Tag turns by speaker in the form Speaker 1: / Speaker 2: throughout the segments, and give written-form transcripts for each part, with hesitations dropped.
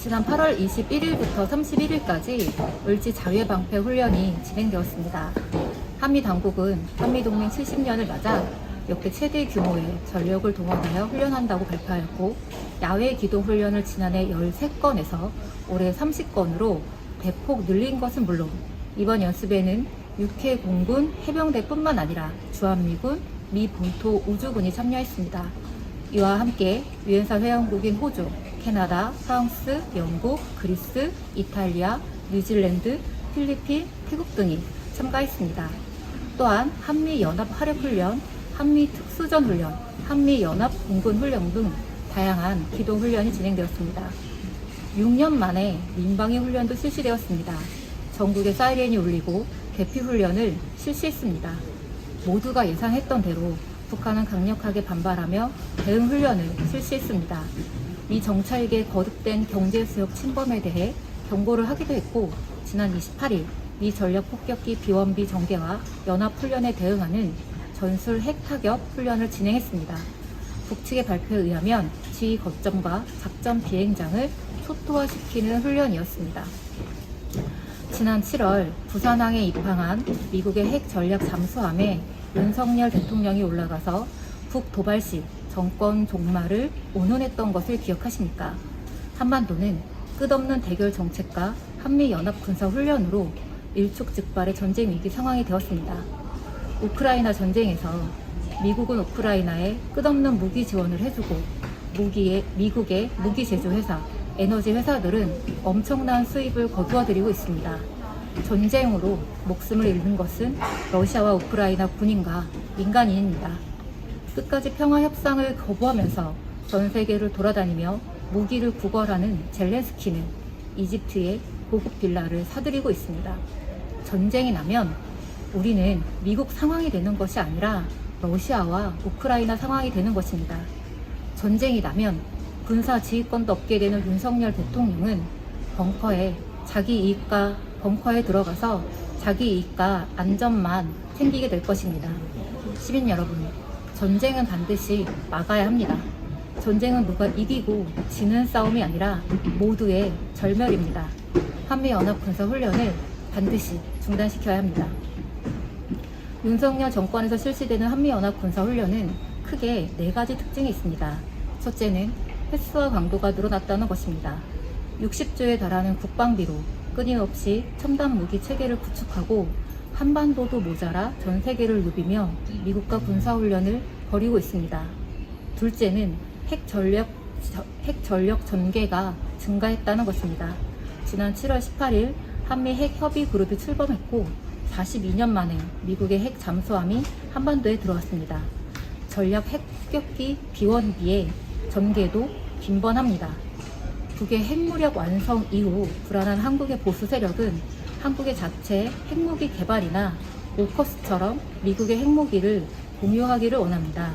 Speaker 1: 지난 8월 21일부터 31일까지 을지 자유방패 훈련이 진행되었습니다. 한미 당국은 한미동맹 70년을 맞아 역대 최대 규모의 전력을 동원하여 훈련한다고 발표하였고, 야외 기동 훈련을 지난해 13건에서 올해 30건으로 대폭 늘린 것은 물론 이번 연습에는 UK 공군 해병대뿐만 아니라 주한미군, 미 본토 우주군이 참여했습니다. 이와 함께 유엔사 회원국인 호주, 캐나다, 프랑스, 영국, 그리스, 이탈리아, 뉴질랜드, 필리핀, 태국 등이 참가했습니다. 또한 한미연합화력훈련, 한미특수전훈련, 한미연합공군훈련 등 다양한 기동훈련이 진행되었습니다. 6년 만에 민방위 훈련도 실시되었습니다. 전국에 사이렌이 울리고 대피훈련을 실시했습니다. 모두가 예상했던 대로 북한은 강력하게 반발하며 대응훈련을 실시했습니다. 미 정찰기의 거듭된 경제수역 침범에 대해 경고를 하기도 했고, 지난 28일 미 전략폭격기 비원비 전개와 연합훈련에 대응하는 전술 핵타격 훈련을 진행했습니다. 북측의 발표에 의하면 지휘 거점과 작전 비행장을 초토화시키는 훈련이었습니다. 지난 7월 부산항에 입항한 미국의 핵 전략 잠수함에 윤석열 대통령이 올라가서 북도발식 정권 종말을 운운했던 것을 기억하십니까? 한반도는 끝없는 대결 정책과 한미연합 군사훈련으로 일촉즉발의 전쟁 위기 상황이 되었습니다. 우크라이나 전쟁에서 미국은 우크라이나에 끝없는 무기 지원을 해주고, 미국의 무기 제조회사, 에너지 회사들은 엄청난 수입을 거두어들이고 있습니다. 전쟁으로 목숨을 잃는 것은 러시아와 우크라이나 군인과 민간인입니다. 끝까지 평화 협상을 거부하면서 전 세계를 돌아다니며 무기를 구걸하는 젤렌스키는 이집트에 고급 빌라를 사들이고 있습니다. 전쟁이 나면 우리는 미국 상황이 되는 것이 아니라 러시아와 우크라이나 상황이 되는 것입니다. 전쟁이 나면 군사 지휘권도 얻게 되는 윤석열 대통령은 벙커에 들어가서 자기 이익과 안전만 챙기게 될 것입니다. 시민 여러분, 전쟁은 반드시 막아야 합니다. 전쟁은 누가 이기고 지는 싸움이 아니라 모두의 절멸입니다. 한미연합 군사훈련을 반드시 중단시켜야 합니다. 윤석열 정권에서 실시되는 한미연합 군사훈련은 크게 4가지 특징이 있습니다. 첫째는 횟수와 강도가 늘어났다는 것입니다. 60조에 달하는 국방비로 끊임없이 첨단 무기 체계를 구축하고 한반도도 모자라 전 세계를 누비며 미국과 군사훈련을 벌이고 있습니다. 둘째는 핵 전력 전개가 증가했다는 것입니다. 지난 7월 18일 한미 핵 협의 그룹이 출범했고 42년 만에 미국의 핵 잠수함이 한반도에 들어왔습니다. 전략 핵폭격기 비원비의 전개도 빈번합니다. 북의 핵무력 완성 이후 불안한 한국의 보수 세력은 한국의 자체 핵무기 개발이나 오커스처럼 미국의 핵무기를 공유하기를 원합니다.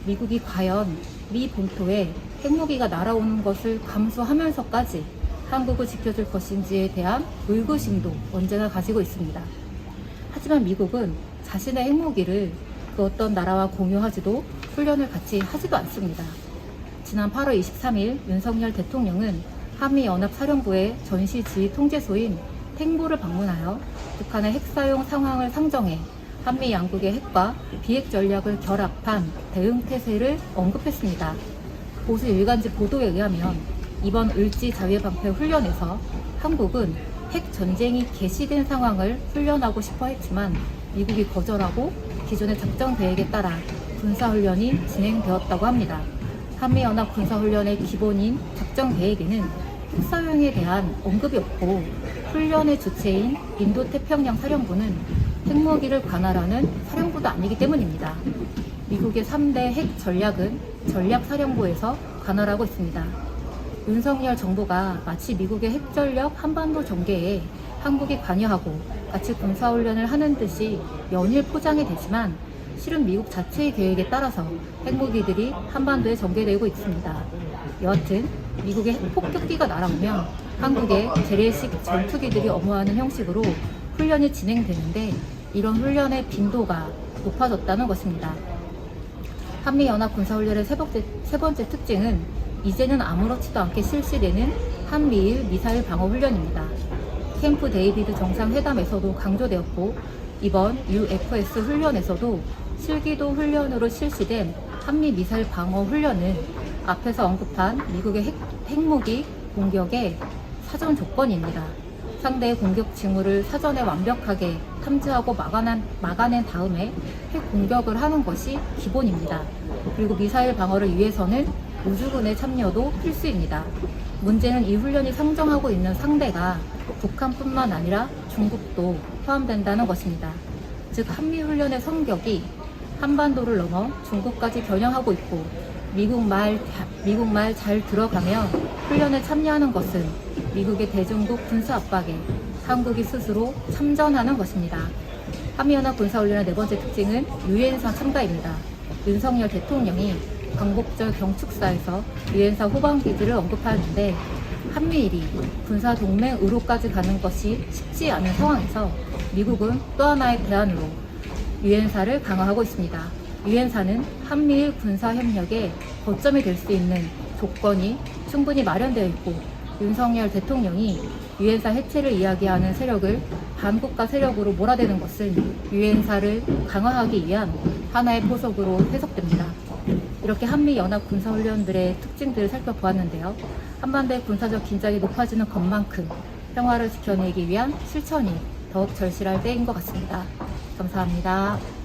Speaker 1: 미국이 과연 미 본토에 핵무기가 날아오는 것을 감수하면서까지 한국을 지켜줄 것인지에 대한 의구심도 언제나 가지고 있습니다. 하지만 미국은 자신의 핵무기를 그 어떤 나라와 공유하지도 훈련을 같이 하지도 않습니다. 지난 8월 23일 윤석열 대통령은 한미연합사령부의 전시지휘통제소인 탱보를 방문하여 북한의 핵사용 상황을 상정해 한미 양국의 핵과 비핵 전략을 결합한 대응태세를 언급했습니다. 보수 일간지 보도에 의하면 이번 을지 자유방패 훈련에서 한국은 핵 전쟁이 개시된 상황을 훈련하고 싶어 했지만 미국이 거절하고 기존의 작전 계획에 따라 군사훈련이 진행되었다고 합니다. 한미연합 군사훈련의 기본인 작전 계획에는 핵사용에 대한 언급이 없고, 훈련의 주체인 인도태평양 사령부는 핵무기를 관할하는 사령부도 아니기 때문입니다. 미국의 3대 핵 전략은 전략사령부에서 관할하고 있습니다. 윤석열 정부가 마치 미국의 핵전력 한반도 전개에 한국이 관여하고 같이 군사훈련을 하는 듯이 연일 포장이 되지만 실은 미국 자체의 계획에 따라서 핵무기들이 한반도에 전개되고 있습니다. 여하튼 미국의 핵폭격기가 날아오면 한국의 재래식 전투기들이 엄호하는 형식으로 훈련이 진행되는데 이런 훈련의 빈도가 높아졌다는 것입니다. 한미연합 군사훈련의 세 번째 특징은 이제는 아무렇지도 않게 실시되는 한미일 미사일 방어 훈련입니다. 캠프 데이비드 정상회담에서도 강조되었고 이번 UFS 훈련에서도 실기도 훈련으로 실시된 한미 미사일 방어 훈련은 앞에서 언급한 미국의 핵무기 공격의 사전 조건입니다. 상대의 공격 징후를 사전에 완벽하게 탐지하고 막아낸 다음에 핵 공격을 하는 것이 기본입니다. 그리고 미사일 방어를 위해서는 우주군의 참여도 필수입니다. 문제는 이 훈련이 상정하고 있는 상대가 북한뿐만 아니라 중국도 포함된다는 것입니다. 즉 한미 훈련의 성격이 한반도를 넘어 중국까지 겨냥하고 있고 미국 말 잘 들어가면 훈련에 참여하는 것은 미국의 대중국 군사 압박에 한국이 스스로 참전하는 것입니다. 한미연합 군사훈련의 네 번째 특징은 유엔사 참가입니다. 윤석열 대통령이 광복절 경축사에서 유엔사 후방기지를 언급하는데 한미일이 군사동맹으로까지 가는 것이 쉽지 않은 상황에서 미국은 또 하나의 대안으로 유엔사를 강화하고 있습니다. 유엔사는 한미일 군사협력의 거점이 될 수 있는 조건이 충분히 마련되어 있고 윤석열 대통령이 유엔사 해체를 이야기하는 세력을 반국가 세력으로 몰아대는 것은 유엔사를 강화하기 위한 하나의 포석으로 해석됩니다. 이렇게 한미연합 군사훈련들의 특징들을 살펴보았는데요. 한반도의 군사적 긴장이 높아지는 것만큼 평화를 지켜내기 위한 실천이 더욱 절실할 때인 것 같습니다. 감사합니다.